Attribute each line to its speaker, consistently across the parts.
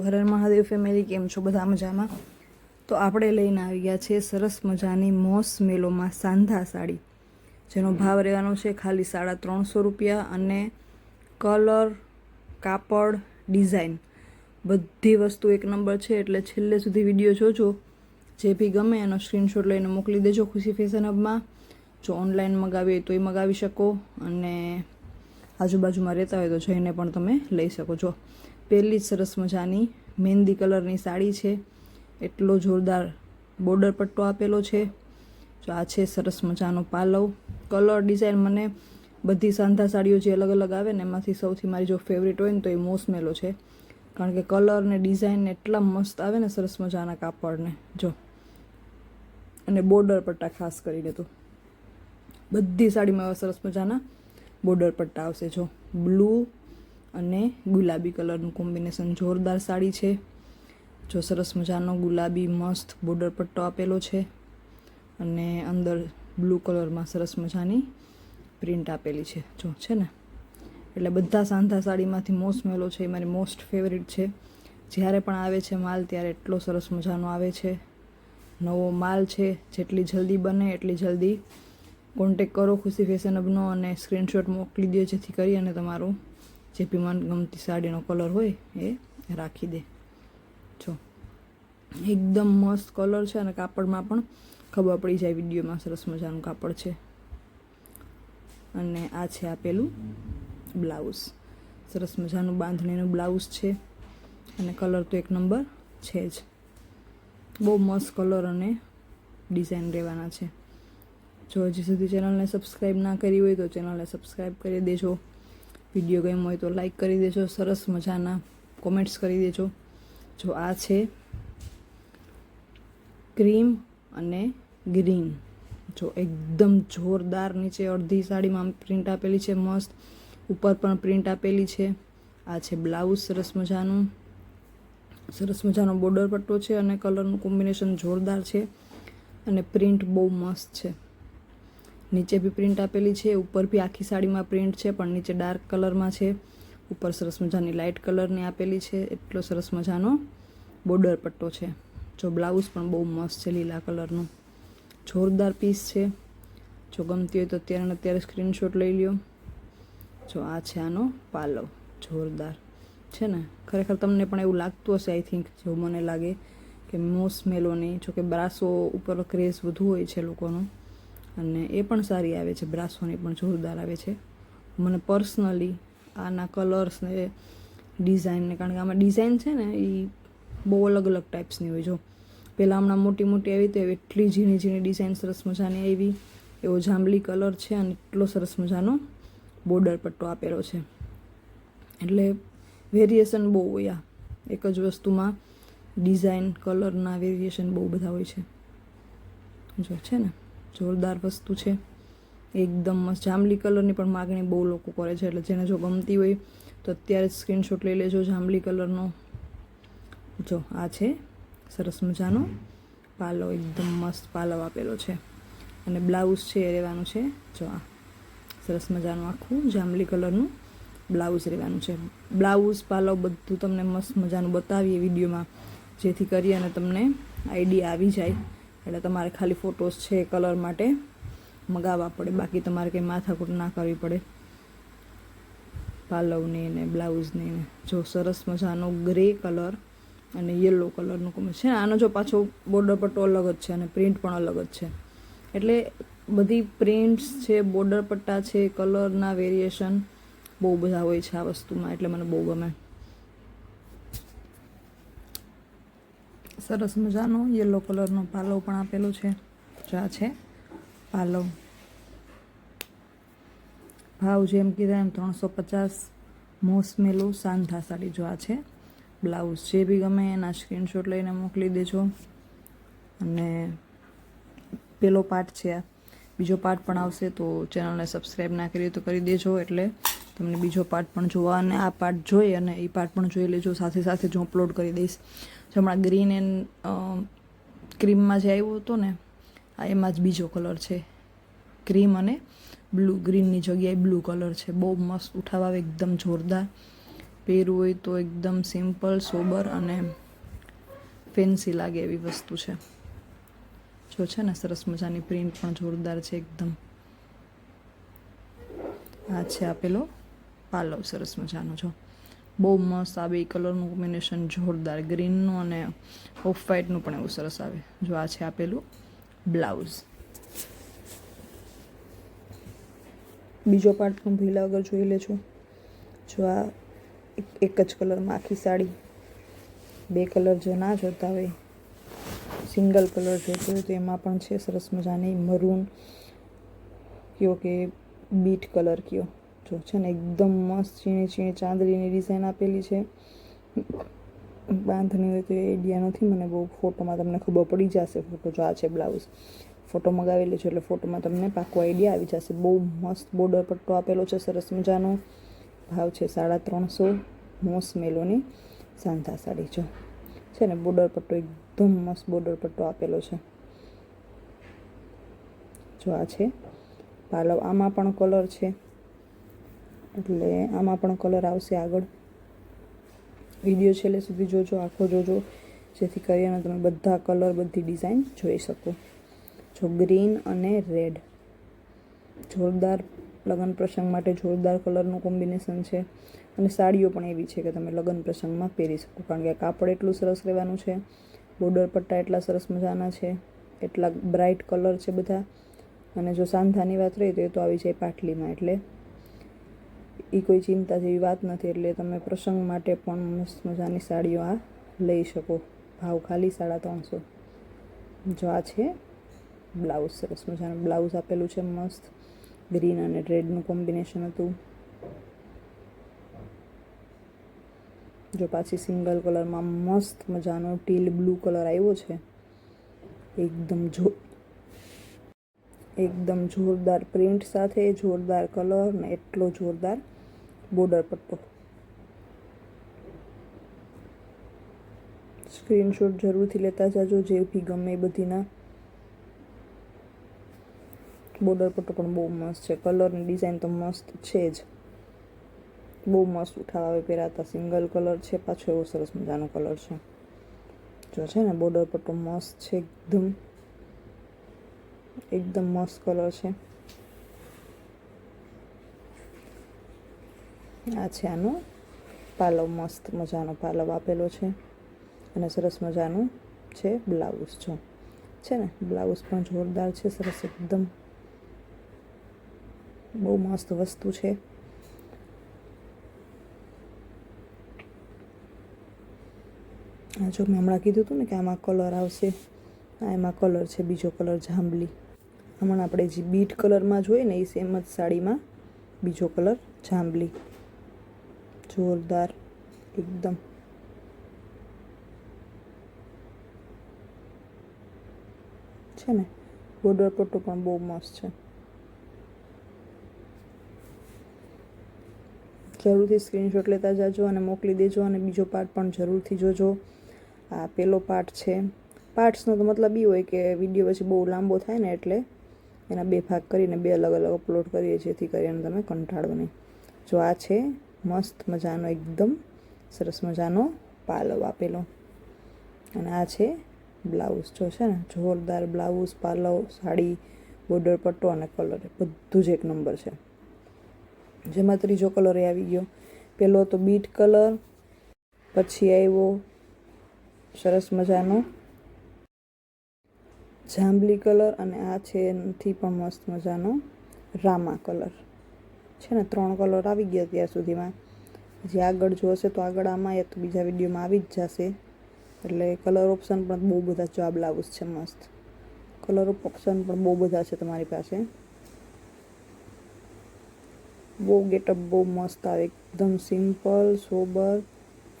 Speaker 1: Har Har Mahadev family, કેમ છો બધા? મજામાં? તો આપણે લઈને આવી ગયા છે સરસ મજાની મોસ મેલોમાં સાંધા સાડી, જેનો ભાવ રહેવાનો છે ખાલી 350 રૂપિયા. અને કલર, કાપડ, ડિઝાઇન બધી વસ્તુ એક નંબર છે. એટલે છેલ્લે સુધી વિડીયો જોજો. જે બી ગમે એનો સ્ક્રીનશોટ લઈને મોકલી દેજો ખુશી ફેશન હબમાં. જો ઓનલાઈન મગાવી હોય તોય મગાવી શકો, અને આજુબાજુમાં રહેતા હોય તો જઈને પણ તમે લઈ શકો છો. પહેલી જ સરસ મજાની મહેંદી કલરની સાડી છે. એટલો જોરદાર બોર્ડર પટ્ટો આપેલો છે. જો આ છે સરસ મજાનો પાલવ. કલર, ડિઝાઇન, મને બધી સાંધા સાડીઓ જે અલગ અલગ આવે ને એમાંથી સૌથી મારી જો ફેવરિટ હોય ને તો એ મોસ મેલો છે. કારણ કે કલર ને ડિઝાઇન એટલા મસ્ત આવે ને, સરસ મજાના કાપડને જો, અને બોર્ડર પટ્ટા ખાસ કરીને તો બધી સાડીમાં એવા સરસ મજાના બોર્ડર પટ્ટા આવશે. જો બ્લુ અને ગુલાબી કલરનું કોમ્બિનેશન જોરદાર સાડી છે. જો સરસ મજાનો ગુલાબી મસ્ત બોર્ડર પટ્ટો આપેલો છે, અને અંદર બ્લુ કલરમાં સરસ મજાની પ્રિન્ટ આપેલી છે. જો છે ને, એટલે બધા સાંધા સાડીમાંથી મોસ મેલો છે એ મારી મોસ્ટ ફેવરિટ છે. જ્યારે પણ આવે છે માલ ત્યારે એટલો સરસ મજાનો આવે છે. નવો માલ છે. જેટલી જલ્દી બને એટલી જલ્દી કોન્ટેક કરો ખુશી ફેશન હબનો, અને સ્ક્રીનશોટ મોકલી દો, જેથી કરી અને તમારું જે બી મનગમતી સાડીનો કલર હોય એ રાખી દે. જો એકદમ મસ્ત કલર છે, અને કાપડમાં પણ ખબર પડી જાય વિડીયોમાં, સરસ મજાનું કાપડ છે. અને આ છે આપેલું બ્લાઉઝ, સરસ મજાનું બાંધણીનું બ્લાઉઝ છે. અને કલર તો એક નંબર છે જ. બહુ મસ્ત કલર અને ડિઝાઇન રહેવાના છે. જો હજી સુધી ચેનલને સબસ્ક્રાઈબ ના કરી હોય તો ચેનલને સબસ્ક્રાઈબ કરી દેજો. વિડીયો ગમ્યો હોય તો લાઈક કરી દેજો. સરસ મજાના કોમેન્ટ્સ કરી દેજો. જો આ છે ક્રીમ અને ગ્રીન. જો એકદમ જોરદાર, નીચે અડધી સાડીમાં પ્રિન્ટ આપેલી છે મસ્ત, ઉપર પણ પ્રિન્ટ આપેલી છે. આ છે બ્લાઉઝ, સરસ મજાનો બોર્ડર પટ્ટો છે, અને કલરનું કોમ્બિનેશન જોરદાર છે, અને પ્રિન્ટ બહુ મસ્ત છે. નીચે બી પ્રિન્ટ આપેલી છે, ઉપર બી આખી સાડીમાં પ્રિન્ટ છે, પણ નીચે ડાર્ક કલરમાં છે, ઉપર સરસ મજાની લાઇટ કલરની આપેલી છે. એટલો સરસ મજાનો બોર્ડર પટ્ટો છે. જો બ્લાઉઝ પણ બહુ મસ્ત છે, લીલા કલરનું જોરદાર પીસ છે. જો ગમતી હોય તો અત્યારે ને અત્યારે સ્ક્રીનશોટ લઈ લ્યો. જો આ છે આનો પાલવ, જોરદાર છે ને. ખરેખર તમને પણ એવું લાગતું હશે, આઈ થિંક, જો મને લાગે કે મોસ મેલોની, જોકે બ્રાસો ઉપર ક્રેઝ વધુ હોય છે લોકોનો, અને એ પણ સારી આવે છે, બ્રાસોની પણ જોરદાર આવે છે. મને પર્સનલી આના કલર્સ ને ડિઝાઇનને, કારણ કે આમાં ડિઝાઇન છે ને એ બહુ અલગ અલગ ટાઈપ્સની હોય. જો પહેલાં હમણાં મોટી મોટી આવી તો એટલી ઝીણી ઝીણી ડિઝાઇન સરસ મજાની આવી. એવો જાંબલી કલર છે, અને એટલો સરસ મજાનો બોર્ડર પટ્ટો આપેલો છે. એટલે વેરિએશન બહુ હોય. આ એક જ વસ્તુમાં ડિઝાઇન, કલરના વેરિએશન બહુ બધા હોય છે. જો છે ને, જોરદાર વસ્તુ છે. એકદમ મસ્ત જાંબલી કલરની પણ માગણી બહુ લોકો કરે છે. એટલે જેને જો ગમતી હોય તો અત્યારે જ સ્ક્રીનશોટ લઈ લેજો જાંબલી કલરનો. જો આ છે સરસ મજાનો પાલવ, એકદમ મસ્ત પાલવ આપેલો છે. અને બ્લાઉઝ છે એ રહેવાનું છે. જો આ સરસ મજાનું આખું જાંબલી કલરનું બ્લાઉઝ રહેવાનું છે. બ્લાઉઝ, પાલવ બધું તમને મસ્ત મજાનું બતાવીએ વિડીયોમાં, જેથી કરી અને તમને આઈડિયા આવી જાય. એટલે તમારે ખાલી ફોટોસ છે કલર માટે મગાવવા પડે, બાકી તમારે કંઈ માથાકૂટ ના કરવી પડે પાલવની ને બ્લાઉઝની ને. જો સરસ મજાનો ગ્રે કલર અને યલો કલરનું કોમ્બિનેશન છે. આનો જો પાછો બોર્ડર પટ્ટો અલગ જ છે, અને પ્રિન્ટ પણ અલગ જ છે. એટલે બધી પ્રિન્ટ્સ છે, બોર્ડર પટ્ટા છે, કલરના વેરિએશન બહુ બધા હોય છે આ વસ્તુમાં, એટલે મને બહુ ગમે. સરસ મજાનો યલો કલરનો પાલવ પણ આપેલો છે. જો આ છે પાલવ. ભાવ જેમ કીધા એમ 350. મોસ મેલો સાંધા સાડી. જો આ છે બ્લાઉઝ. જે બી ગમે એના સ્ક્રીનશોટ લઈને મોકલી દેજો. અને પેલો પાર્ટ છે આ. બીજો પાર્ટ પણ આવશે, તો ચેનલને સબસ્ક્રાઈબ ના કરી તો કરી દેજો, એટલે તમને બીજો પાર્ટ પણ જોવા, અને આ પાર્ટ જોઈ અને એ પાર્ટ પણ જોઈ લેજો. સાથે સાથે જ હું અપલોડ કરી દઈશ. હમણાં ગ્રીન એન્ડ ક્રીમમાં જે આવ્યો હતો ને, આ એમાં જ બીજો કલર છે, ક્રીમ અને બ્લુ. ગ્રીનની જગ્યાએ બ્લુ કલર છે. બહુ મસ્ત ઉઠાવ આવે, એકદમ જોરદાર. પહેરવું હોય તો એકદમ સિમ્પલ સોબર અને ફેન્સી લાગે એવી વસ્તુ છે. જો છે ને સરસ મજાની પ્રિન્ટ પણ જોરદાર છે એકદમ. આ છે આપેલો પાલવ સરસ મજાનો. જો બહુ મસ્ત આ બે કલરનું કોમ્બિનેશન જોરદાર, ગ્રીનનું અને ઓફ વ્હાઇટનું પણ એવું સરસ આવે. જો આ છે આપેલું બ્લાઉઝ. બીજો પાર્ટ પણ ભીલા વગર જોઈ લેજો. જો આ એક જ કલરમાં આખી સાડી, બે કલર જો ના જોતા હોય, સિંગલ કલર જોતો હોય તો એમાં પણ છે સરસ મજાની મરૂન કયો કે બીટ કલર કયો. જો છે ને એકદમ મસ્ત ઝીણી ઝીણી ચાંદડીની ડિઝાઇન આપેલી છે. બાંધણી હોય તો એ આઈડિયા નથી મને બહુ, ફોટોમાં તમને ખબર પડી જશે. ફોટો જો આ છે બ્લાઉઝ, ફોટો મગાવેલો છે એટલે ફોટોમાં તમને પાકો આઈડિયા આવી જશે. બહુ મસ્ત બોર્ડર પટ્ટો આપેલો છે સરસ મજાનો. ભાવ છે 350. મોસ મેલોની સાંધા સાડી. જો છે ને બોર્ડર પટ્ટો એકદમ મસ્ત બોર્ડર પટ્ટો આપેલો છે. જો આ છે પાલવ. આમાં પણ કલર છે એટલે આમાં પણ કલર આવશે આગળ. વિડીયો છેલ્લે સુધી જોજો, આખો જોજો, જેથી કરીને તમે બધા કલર, બધી ડિઝાઇન જોઈ શકો. જો ગ્રીન અને રેડ જોરદાર, લગ્ન પ્રસંગ માટે જોરદાર કલરનું કોમ્બિનેશન છે. અને સાડીઓ પણ એવી છે કે તમે લગ્ન પ્રસંગમાં પહેરી શકો, કારણ કે કાપડ એટલું સરસ રહેવાનું છે, બોર્ડર પટ્ટા એટલા સરસ મજાના છે, એટલા બ્રાઇટ કલર છે બધા. અને જો સાંધાની વાત રહી તો એ તો આવી જાય પાટલીમાં, એટલે એ કોઈ ચિંતા જેવી વાત નથી. એટલે તમે પ્રસંગ માટે પણ મસ્ત મજાની સાડીઓ આ લઈ શકો. ભાવ ખાલી 350. જો આ છે બ્લાઉઝ, સરસ મજાનું બ્લાઉઝ આપેલું છે મસ્ત. ગ્રીન અને રેડનું કોમ્બિનેશન હતું. જો પાછી સિંગલ કલરમાં મસ્ત મજાનો ટીલ બ્લુ કલર આવ્યો છે. એકદમ જોરદાર પ્રિન્ટ સાથે જોરદાર કલર ને એટલો જોરદાર બોર્ડર પટ્ટો. સ્ક્રીનશોટ જરૂરથી લેતા જાજો, જે બી ગમે એ બધીના. બોર્ડર પટ્ટો પણ બહુ મસ્ત છે. કલરની ડિઝાઇન તો મસ્ત છે જ, બહુ મસ્ત ઉઠાવ આવે પહેરાતા. સિંગલ કલર છે પાછો, એવો સરસ મજાનો કલર છે. જો છે ને બોર્ડર પટ્ટો મસ્ત છે એકદમ મસ્ત કલર છે. આ છે આનો પાલવ, મસ્ત મજાનો પાલવ આપેલો છે. અને સરસ મજાનું છે બ્લાઉઝ. જો છે ને બ્લાઉઝ પણ જોરદાર છે, સરસ એકદમ બહુ મસ્ત વસ્તુ છે. જો મેં હમણાં કીધું હતું ને કે આમાં કલર આવશે, એમાં કલર છે બીજો કલર જાંબલી. હમણાં આપણે જે બીટ કલરમાં જોઈએ ને એ સેમ જ સાડીમાં બીજો કલર જાંબલી, જોરદાર એકદમ. છે ને બોર્ડર પટ્ટો પણ બહુ મસ્ત છે. જરૂરથી સ્ક્રીનશોટ લેતા જાજો અને મોકલી દેજો. અને બીજો પાર્ટ પણ જરૂરથી જોજો. આ પેલો પાર્ટ છે. પાર્ટ્સનો તો મતલબ એ હોય કે વિડીયો પછી બહુ લાંબો થાય ને એટલે એના બે ભાગ કરીને બે અલગ અલગ અપલોડ કરીએ, જેથી કરીને તમે કંટાળો નહીં. જો આ છે મસ્ત મજાનો એકદમ સરસ મજાનો પાલવ આપેલો. અને આ છે બ્લાઉઝ. જો છે ને જોરદાર બ્લાઉઝ, પાલવ, સાડી, બોર્ડર પટ્ટો અને કલર બધું જ એક નંબર છે. જેમાં ત્રીજો કલર એ આવી ગયો. પેલો તો બીટ કલર, પછી આવ્યો સરસ મજાનો જાંબલી કલર, અને આ છે એનાથી પણ મસ્ત મજાનો રામા કલર. છે ને 3 કલર આવી ગયા ત્યાં સુધીમાં. હજી આગળ જો હશે તો આગળ આમાં યા તો બીજા વિડીયોમાં આવી જ જશે. એટલે કલર ઓપ્શન પણ બહુ બધા. જો આ બ્લાઉઝ છે મસ્ત, કલર ઓપ્શન પણ બહુ બધા છે તમારી પાસે. બહુ ગેટઅપ બહુ મસ્ત આવે, એકદમ સિમ્પલ, સોબર,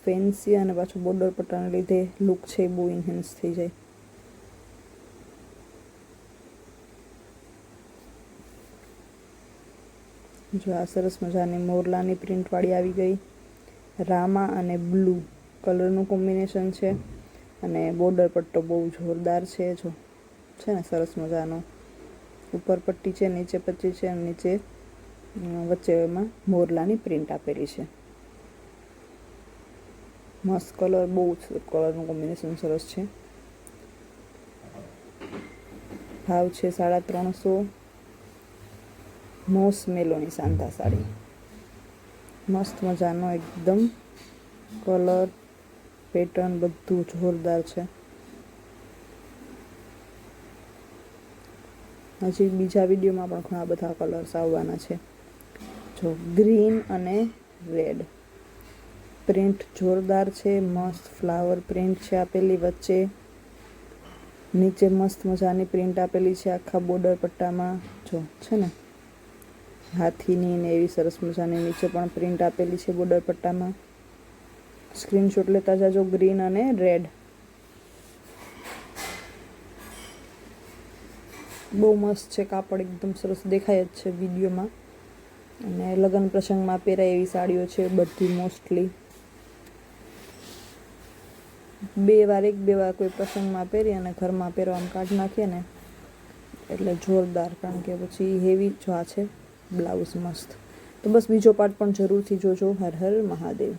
Speaker 1: ફેન્સી, અને પાછું બોર્ડર પટ્ટાને લીધે લુક છે બહુ ઇન્હેન્સ થઈ જાય. જો આ સરસ મજાની મોરલાની પ્રિન્ટવાળી આવી ગઈ. રામા અને બ્લુ કલરનું કોમ્બિનેશન છે. અને બોર્ડર પટ્ટો બહુ જોરદાર છે. જો છે ને સરસ મજાનો ઉપર પટ્ટી છે, નીચે પટ્ટી છે, અને નીચે વચ્ચે એમાં મોરલાની પ્રિન્ટ આપેલી છે. મસ્ત કલર, બહુ કલરનું કોમ્બિનેશન સરસ છે. ભાવ છે 350. મોસ મેલોની સાંધા સાડી, મસ્ત મજાનો એકદમ કલર પેટર્ન બધું જોરદાર છે. હજી બીજા વિડીયોમાં પણ ઘણા બધા કલર્સ આવવાના છે. જો ગ્રીન અને રેડ, પ્રિન્ટ જોરદાર છે, મસ્ત ફ્લાવર પ્રિન્ટ છે આપેલી વચ્ચે. નીચે મસ્ત મજાની પ્રિન્ટ આપેલી છે આખા બોર્ડર પટ્ટામાં. જો છે ને હાથીની ને એવી સરસ મજાની નીચે પણ પ્રિન્ટ આપેલી છે બોર્ડર પટ્ટામાં. સ્ક્રીનશોટ લેતા જાજો. ગ્રીન અને રેડ બહુ મસ્ત છે. કાપડ એકદમ સરસ દેખાય જ છે વિડીયોમાં. અને લગ્ન પ્રસંગમાં પહેરાય એવી સાડીઓ છે બધી મોસ્ટલી. એક બે વાર કોઈ પ્રસંગમાં પહેરી અને ઘરમાં પહેરવામાં કાઢી નાખીએ ને એટલે જોરદાર. કારણ કે પછી હેવી જો આ છે બ્લાઉઝ મસ્ત. તો બસ બીજો પાર્ટ પણ જરૂરથી જોજો. હર હર મહાદેવ.